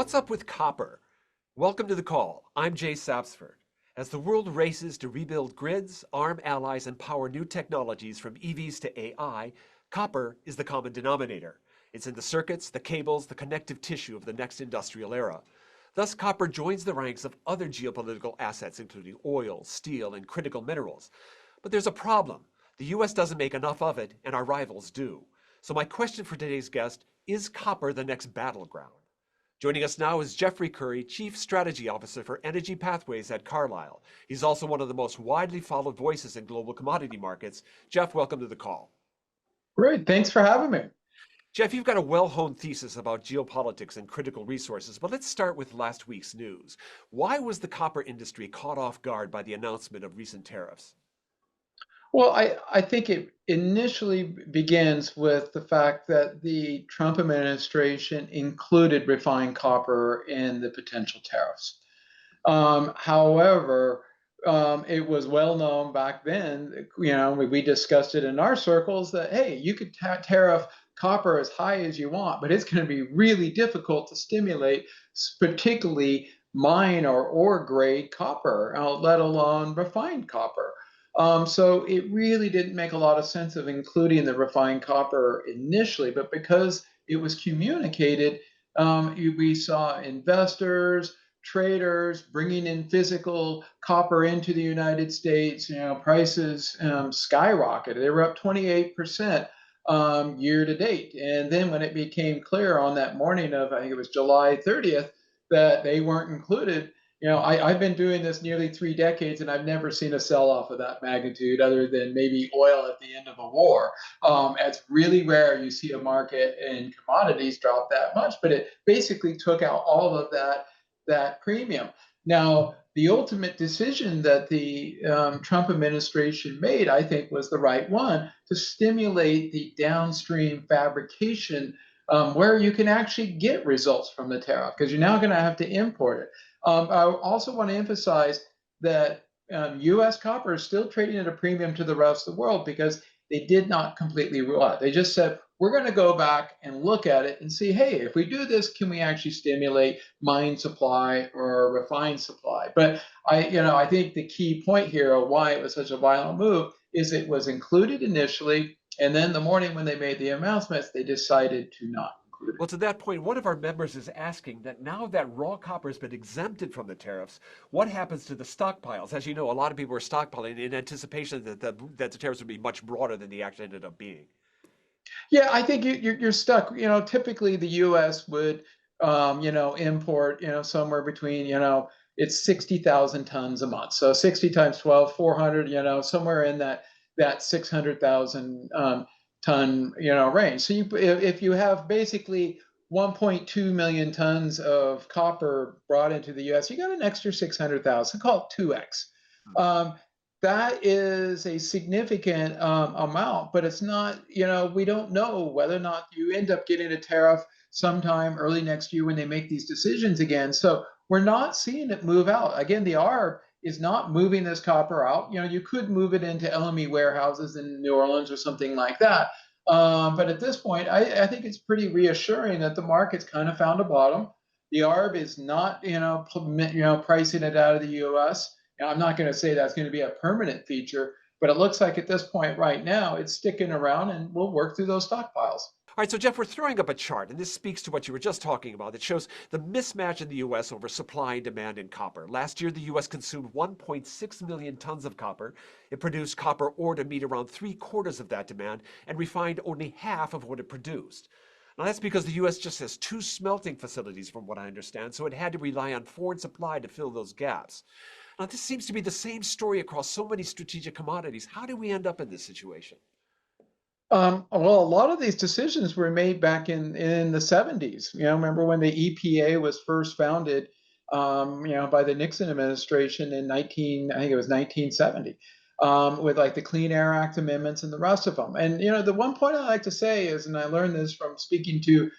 What's up with copper? Welcome to the call. I'm Jay Sapsford. As the world races to rebuild grids, arm allies, and power new technologies from EVs to AI, copper is the common denominator. It's in the circuits, the cables, the connective tissue of the next industrial era. Thus, copper joins the ranks of other geopolitical assets, including oil, steel, and critical minerals. But there's a problem. The US doesn't make enough of it, and our rivals do. So my question for today's guest, is copper the next battleground? Joining us now is Jeffrey Currie, Chief Strategy Officer for Energy Pathways at Carlyle. He's also one of the most widely followed voices in global commodity markets. Jeff, welcome to the call. Great, thanks for having me. Jeff, you've got a well-honed thesis about geopolitics and critical resources, but let's start with last week's news. Why was the copper industry caught off guard by the announcement of recent tariffs? Well, I think it initially begins with the fact that the Trump administration included refined copper in the potential tariffs. However, it was well known back then, we discussed it in our circles that, hey, you could tariff copper as high as you want, but it's going to be really difficult to stimulate, particularly mine or ore grade copper, let alone refined copper. So it really didn't make a lot of sense of including the refined copper initially, but because it was communicated, we saw investors, traders bringing in physical copper into the United States. Prices skyrocketed. They were up 28% year to date. And then when it became clear on that morning of, I think it was July 30th, that they weren't included, I've been doing this nearly 3 decades, and I've never seen a sell-off of that magnitude other than maybe oil at the end of a war. It's really rare you see a market in commodities drop that much, but it basically took out all of that premium. Now, the ultimate decision that the Trump administration made, I think, was the right one to stimulate the downstream fabrication where you can actually get results from the tariff, because you're now going to have to import it. I also want to emphasize that U.S. copper is still trading at a premium to the rest of the world because they did not completely rule out. They just said, we're going to go back and look at it and see, hey, if we do this, can we actually stimulate mine supply or refined supply? But I think the key point here of why it was such a violent move is it was included initially, and then the morning when they made the announcements, they decided to not include it. Well, to that point, one of our members is asking that now that raw copper has been exempted from the tariffs, what happens to the stockpiles? As you know, a lot of people were stockpiling in anticipation that the tariffs would be much broader than they actually ended up being. Yeah, I think you're stuck. Typically the U.S. would, import, somewhere between, it's 60,000 tons a month. So 60 times 12, 400, somewhere in that 600,000 ton, range. So if you have basically 1.2 million tons of copper brought into the U.S., you got an extra 600,000. Call it 2x. Um, that is a significant amount, but it's not, we don't know whether or not you end up getting a tariff sometime early next year when they make these decisions again. So we're not seeing it move out. Again, the ARB is not moving this copper out. You could move it into LME warehouses in New Orleans or something like that. But at this point, I think it's pretty reassuring that the market's kind of found a bottom. The ARB is not, pricing it out of the U.S. Now, I'm not going to say that's going to be a permanent feature, but it looks like at this point right now, it's sticking around and we'll work through those stockpiles. All right, so Jeff, we're throwing up a chart, and this speaks to what you were just talking about. It shows the mismatch in the U.S. over supply and demand in copper. Last year, the U.S. consumed 1.6 million tons of copper. It produced copper ore to meet around 3/4 of that demand and refined only half of what it produced. Now, that's because the U.S. just has 2 smelting facilities, from what I understand, so it had to rely on foreign supply to fill those gaps. Now, this seems to be the same story across so many strategic commodities. How did we end up in this situation? Well, a lot of these decisions were made back in the 70s. Remember when the EPA was first founded, by the Nixon administration in I think it was 1970, with like the Clean Air Act amendments and the rest of them. And the one point I like to say is, and I learned this from speaking to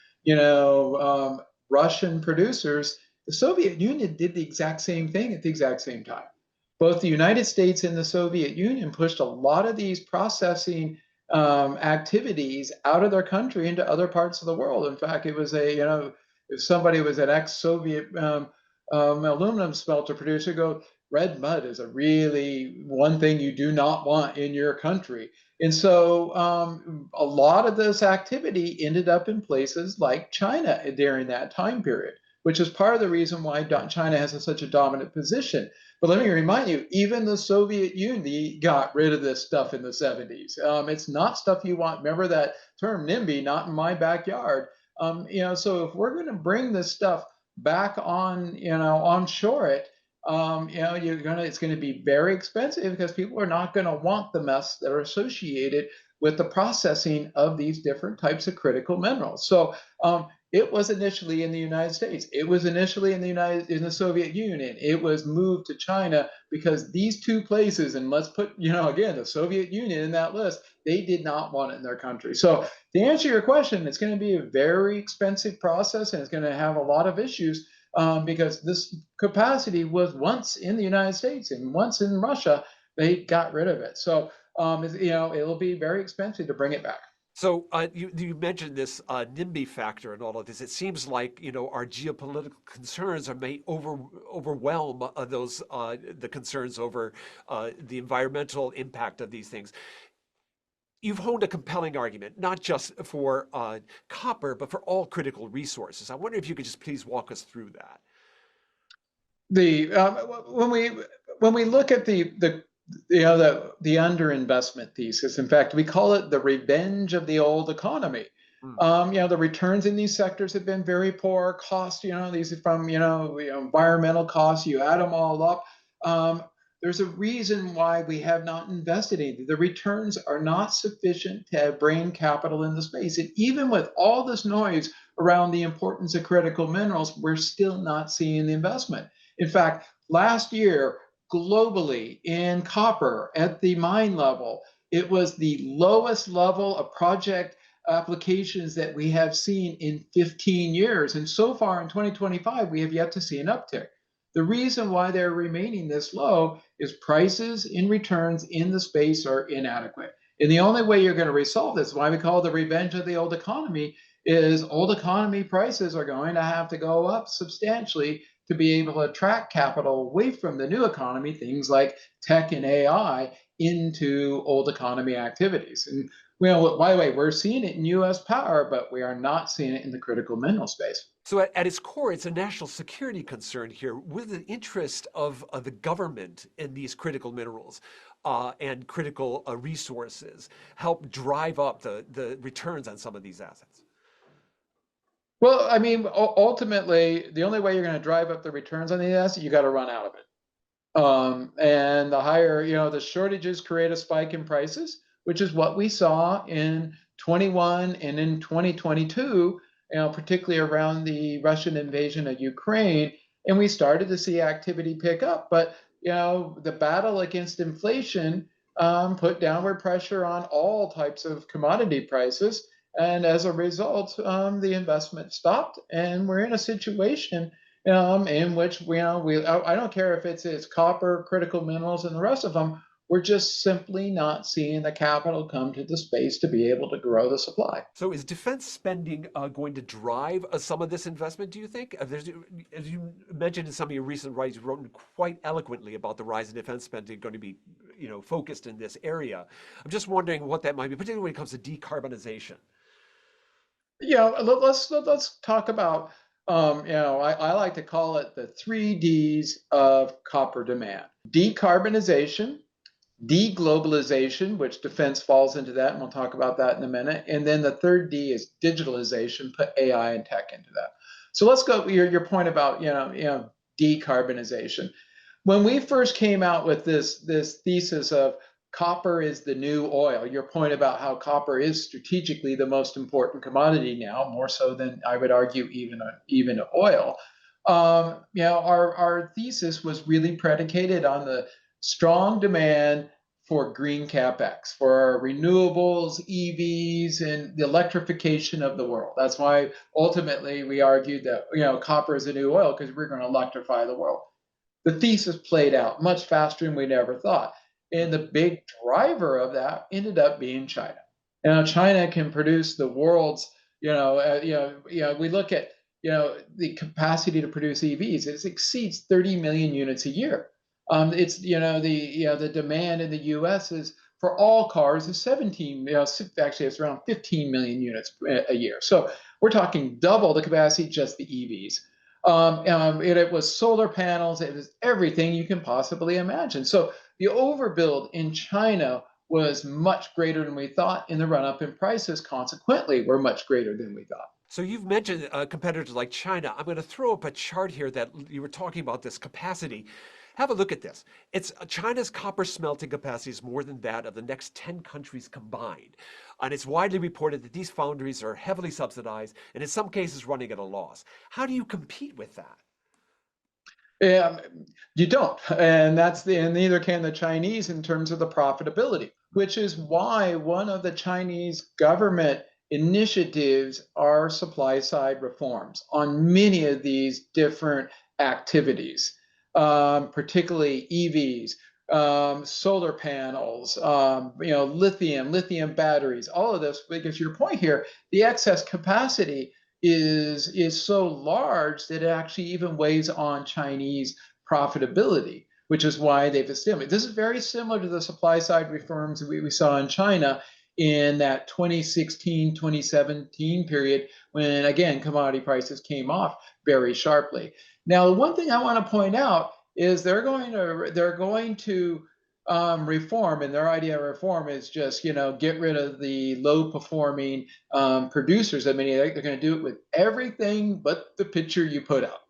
Russian producers, the Soviet Union did the exact same thing at the exact same time. Both the United States and the Soviet Union pushed a lot of these processing activities out of their country into other parts of the world. In fact, it was if somebody was an ex-Soviet aluminum smelter producer, go, red mud is a really one thing you do not want in your country. And so a lot of this activity ended up in places like China during that time period, which is part of the reason why China has such a dominant position. But let me remind you, even the Soviet Union got rid of this stuff in the 70s. It's not stuff you want. Remember that term NIMBY, not in my backyard. So if we're going to bring this stuff back on, onshore it, it's going to be very expensive because people are not going to want the mess that are associated with the processing of these different types of critical minerals. So it was initially in the United States. It was initially in the Soviet Union. It was moved to China because these two places, and let's put, again, the Soviet Union in that list, they did not want it in their country. So to answer your question, it's going to be a very expensive process and it's going to have a lot of issues because this capacity was once in the United States and once in Russia, they got rid of it. So, it'll be very expensive to bring it back. So you mentioned this NIMBY factor and all of this. It seems like our geopolitical concerns may overwhelm the concerns over the environmental impact of these things. You've honed a compelling argument, not just for copper, but for all critical resources. I wonder if you could just please walk us through that. The when we look at the underinvestment thesis, in fact, we call it the revenge of the old economy. Mm. The returns in these sectors have been very poor. Cost, these are from environmental costs. You add them all up. There's a reason why we have not invested in. The returns are not sufficient to have brain capital in the space. And even with all this noise around the importance of critical minerals, we're still not seeing the investment. In fact, last year, globally in copper at the mine level, it was the lowest level of project applications that we have seen in 15 years. And so far in 2025, we have yet to see an uptick. The reason why they're remaining this low is prices and returns in the space are inadequate. And the only way you're going to resolve this, why we call it the revenge of the old economy, is old economy prices are going to have to go up substantially to be able to attract capital away from the new economy, things like tech and AI, into old economy activities. And by the way, we're seeing it in US power, but we are not seeing it in the critical mineral space. So at its core, it's a national security concern here with the interest of the government in these critical minerals and critical resources help drive up the returns on some of these assets. Well, I mean, ultimately, the only way you're going to drive up the returns on the asset, you got to run out of it. And the higher, the shortages create a spike in prices, which is what we saw in 21 and in 2022, particularly around the Russian invasion of Ukraine. And we started to see activity pick up. But, the battle against inflation put downward pressure on all types of commodity prices. And as a result, the investment stopped. And we're in a situation in which I don't care if it's copper, critical minerals, and the rest of them. We're just simply not seeing the capital come to the space to be able to grow the supply. So is defense spending going to drive some of this investment, do you think? As you mentioned in some of your recent writings, you wrote quite eloquently about the rise in defense spending going to be, focused in this area. I'm just wondering what that might be, particularly when it comes to decarbonization. Let's talk about I like to call it the 3 Ds of copper demand: decarbonization, deglobalization, which defense falls into that, and we'll talk about that in a minute. And then the third D is digitalization, put AI and tech into that. So let's go your point about decarbonization. When we first came out with this thesis of copper is the new oil, your point about how copper is strategically the most important commodity now, more so than I would argue even oil. Our thesis was really predicated on the strong demand for green capex, for renewables, EVs, and the electrification of the world. That's why ultimately we argued that copper is the new oil because we're going to electrify the world. The thesis played out much faster than we'd ever thought. And the big driver of that ended up being China. China can produce the world's, we look at, the capacity to produce EVs. It exceeds 30 million units a year. It's the demand in the U.S. is for all cars is 17. Actually, it's around 15 million units a year. So we're talking double the capacity just the EVs. It was solar panels. It was everything you can possibly imagine. So the overbuild in China was much greater than we thought, and the run-up in prices consequently were much greater than we thought. So you've mentioned competitors like China. I'm going to throw up a chart here that you were talking about this capacity. Have a look at this. It's China's copper smelting capacity is more than that of the next 10 countries combined. And it's widely reported that these foundries are heavily subsidized and in some cases running at a loss. How do you compete with that? Um, you don't, and neither can the Chinese in terms of the profitability, which is why one of the Chinese government initiatives are supply side reforms on many of these different activities, particularly EVs, solar panels, lithium batteries, all of this. Because your point here, the excess capacity is so large that it actually even weighs on Chinese profitability, which is why they've established. This is very similar to the supply side reforms that we saw in China in that 2016, 2017 period when, again, commodity prices came off very sharply. Now, the one thing I want to point out is they're going to reform, and their idea of reform is just get rid of the low performing producers. I mean, they're going to do it with everything but the picture you put up.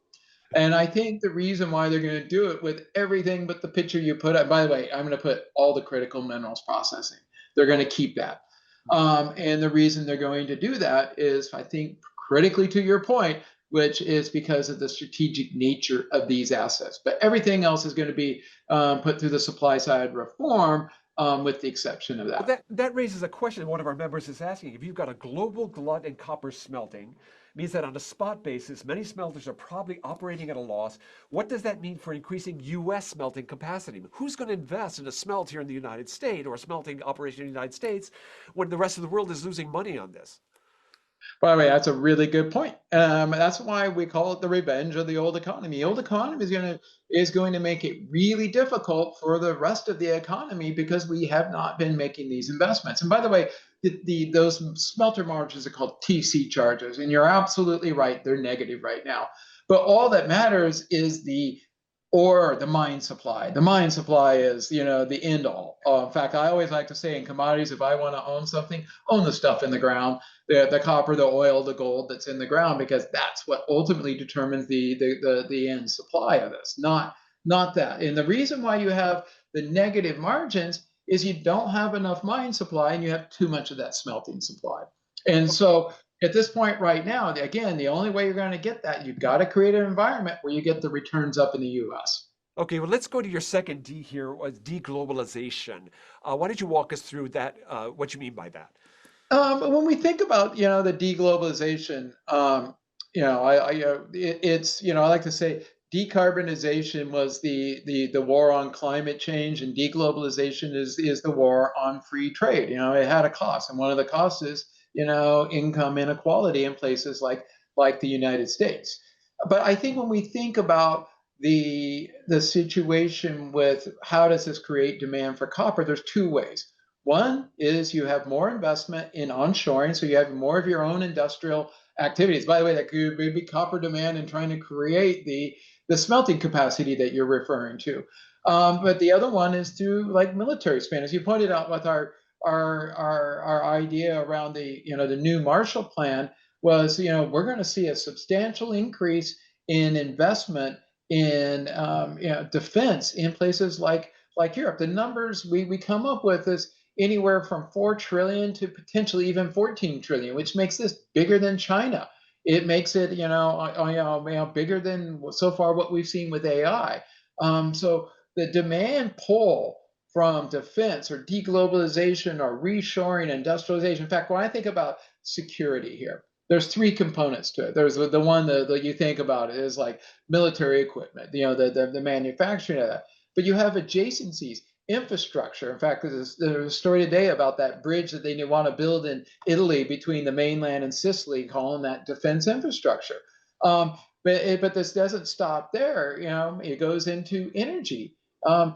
And I think the reason why they're going to do it with everything but the picture you put up, by the way, I'm going to put all the critical minerals processing. They're going to keep that. And the reason they're going to do that is, I think, critically to your point, which is because of the strategic nature of these assets. But everything else is going to be put through the supply side reform, with the exception of Well, that. that raises a question one of our members is asking. If you've got a global glut in copper smelting, means that on a spot basis, many smelters are probably operating at a loss. What does that mean for increasing U.S. smelting capacity? Who's going to invest in a smelt here in the United States or a smelting operation in the United States when the rest of the world is losing money on this? By the way, that's a really good point. That's why we call it the revenge of the old economy. The old economy is going to make it really difficult for the rest of the economy because we have not been making these investments. And by the way, those smelter margins are called TC charges, and you're absolutely right; they're negative right now. But all that matters is the mine supply. The mine supply is, the end all. In fact, I always like to say in commodities, if I want to own something, own the stuff in the ground, the copper, the oil, the gold that's in the ground, because that's what ultimately determines the end supply of this, not that. And the reason why you have the negative margins is you don't have enough mine supply and you have too much of that smelting supply. And so at this point right now, again, the only way you're going to get that, you've got to create an environment where you get the returns up in the US. Okay, well, let's go to your second D here, was deglobalization. Why don't you walk us through that, what you mean by that? When we think about the deglobalization, I like to say decarbonization was the war on climate change, and deglobalization is the war on free trade. It had a cost, and one of the costs is income inequality in places like the United States. But I think when we think about the situation with how does this create demand for copper, there's two ways. One is you have more investment in onshoring, so you have more of your own industrial activities. By the way, that could be copper demand and trying to create the smelting capacity that you're referring to. But the other one is through like military spend, as you pointed out with our idea around the new Marshall Plan was we're going to see a substantial increase in investment in defense in places like Europe. The numbers we come up with is anywhere from 4 trillion to potentially even 14 trillion, which makes this bigger than China. It makes it, bigger than so far what we've seen with AI. So the demand pull from defense or deglobalization or reshoring, industrialization. In fact, when I think about security here, there's three components to it. There's the one that you think about is like military equipment, the manufacturing of that. But you have adjacencies, infrastructure. In fact, there's a story today about that bridge that they want to build in Italy between the mainland and Sicily, calling that defense infrastructure. But this doesn't stop there. It goes into energy,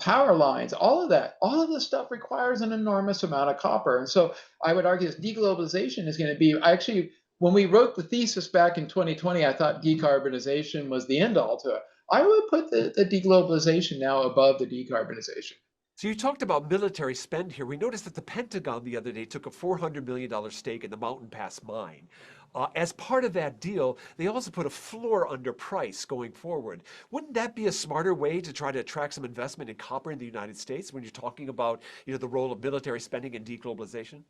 power lines, all of that. All of this stuff requires an enormous amount of copper. And so I would argue this deglobalization is going to be actually, when we wrote the thesis back in 2020, I thought decarbonization was the end all to it. I would put the deglobalization now above the decarbonization. So you talked about military spend here. We noticed that the Pentagon the other day took a $400 million stake in the Mountain Pass mine. As part of that deal, they also put a floor under price going forward. Wouldn't that be a smarter way to try to attract some investment in copper in the United States when you're talking about, the role of military spending in deglobalization?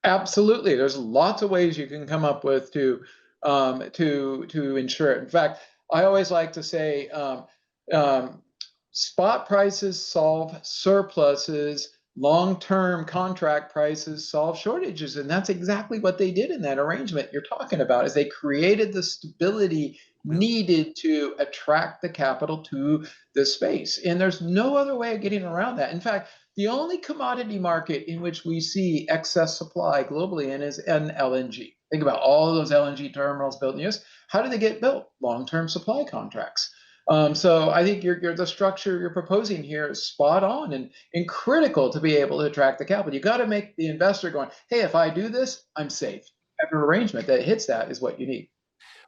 Absolutely. There's lots of ways you can come up with to ensure it. In fact, I always like to say um, spot prices solve surpluses, long-term contract prices solve shortages, and that's exactly what they did in that arrangement you're talking about. Is they created the stability Yeah. needed to attract the capital to the space, and there's no other way of getting around that. In fact, the only commodity market in which we see excess supply globally in is an LNG. Think about all of those LNG terminals built in the US. How do they get built? Long-term supply contracts. So I think the structure you're proposing here is spot on and critical to be able to attract the capital. You got to make the investor going, hey, if I do this, I'm safe. Every arrangement that hits that is what you need.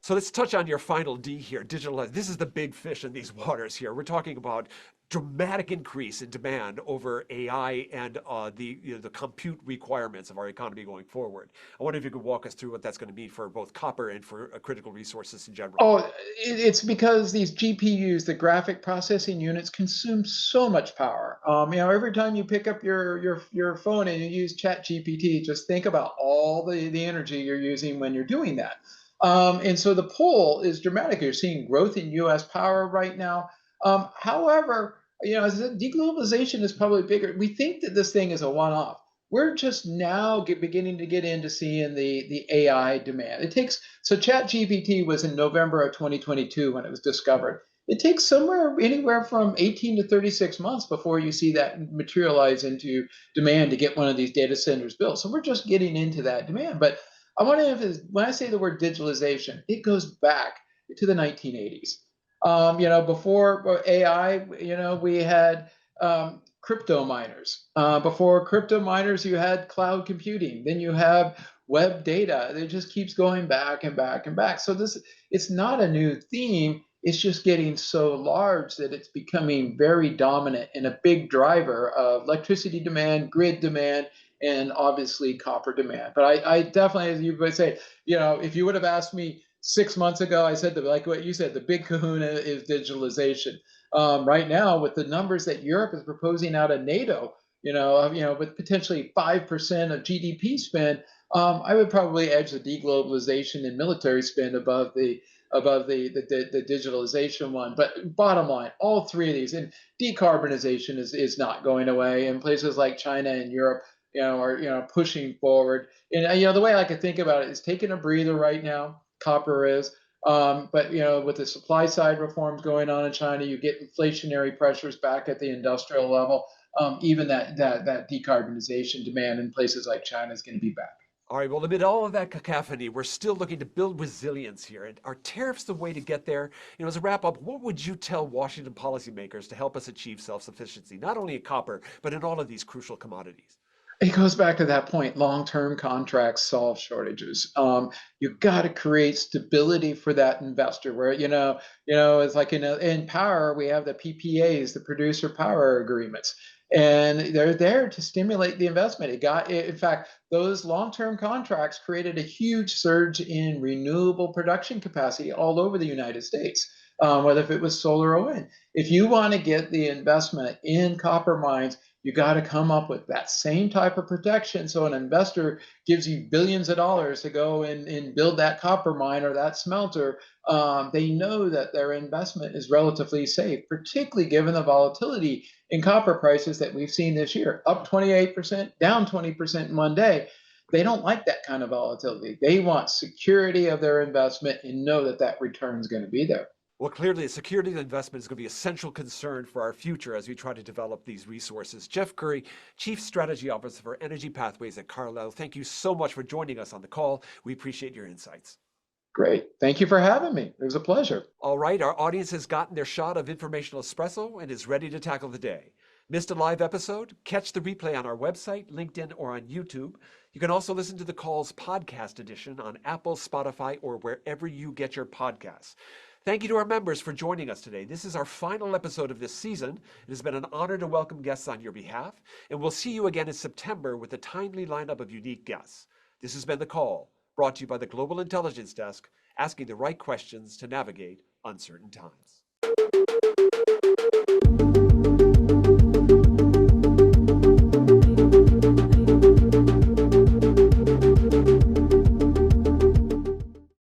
So let's touch on your final D here, digitalize. This is the big fish in these waters here. We're talking about dramatic increase in demand over AI and the compute requirements of our economy going forward. I wonder if you could walk us through what that's going to mean for both copper and for critical resources in general. Oh, it's because these GPUs, the graphic processing units, consume so much power. Every time you pick up your phone and you use Chat GPT, just think about all the energy you're using when you're doing that. And so the pull is dramatic. You're seeing growth in U.S. power right now. However, as I said, deglobalization is probably bigger. We think that this thing is a one-off. We're just now beginning to get into seeing the AI demand. It takes so ChatGPT was in November of 2022 when it was discovered. It takes somewhere anywhere from 18 to 36 months before you see that materialize into demand to get one of these data centers built. So we're just getting into that demand. But I want to emphasize when I say the word digitalization, it goes back to the 1980s. Before AI, we had crypto miners. Before crypto miners, you had cloud computing. Then you have web data. It just keeps going back and back and back. So it's not a new theme. It's just getting so large that it's becoming very dominant and a big driver of electricity demand, grid demand, and obviously copper demand. But I definitely, as you would say, if you would have asked me 6 months ago, I said that, like what you said, the big kahuna is digitalization. Right now, with the numbers that Europe is proposing out of NATO, with potentially 5% of GDP spend, I would probably edge the deglobalization and military spend above the digitalization one. But bottom line, all three of these, and decarbonization is not going away. And places like China and Europe, are pushing forward. And the way I could think about it is taking a breather right now. Copper is. But with the supply side reforms going on in China, you get inflationary pressures back at the industrial level. Even that decarbonization demand in places like China is going to be back. All right, well, amid all of that cacophony, we're still looking to build resilience here. And are tariffs the way to get there? As a wrap up, what would you tell Washington policymakers to help us achieve self sufficiency, not only in copper, but in all of these crucial commodities? It goes back to that point. Long-term contracts solve shortages. You've got to create stability for that investor. Where it's like in power, we have the PPAs, the producer power agreements, and they're there to stimulate the investment. In fact, those long-term contracts created a huge surge in renewable production capacity all over the United States. Whether if it was solar or wind, if you want to get the investment in copper mines, you got to come up with that same type of protection. So an investor gives you billions of dollars to go and build that copper mine or that smelter. They know that their investment is relatively safe, particularly given the volatility in copper prices that we've seen this year, up 28%, down 20% in one day. They don't like that kind of volatility. They want security of their investment and know that that return is going to be there. Well, clearly, the security of investment is going to be a central concern for our future as we try to develop these resources. Jeff Currie, Chief Strategy Officer for Energy Pathways at Carlyle, thank you so much for joining us on the call. We appreciate your insights. Great. Thank you for having me. It was a pleasure. All right, our audience has gotten their shot of informational espresso and is ready to tackle the day. Missed a live episode? Catch the replay on our website, LinkedIn, or on YouTube. You can also listen to the call's podcast edition on Apple, Spotify, or wherever you get your podcasts. Thank you to our members for joining us today. This is our final episode of this season. It has been an honor to welcome guests on your behalf, and we'll see you again in September with a timely lineup of unique guests. This has been The Call, brought to you by the Global Intelligence Desk, asking the right questions to navigate uncertain times.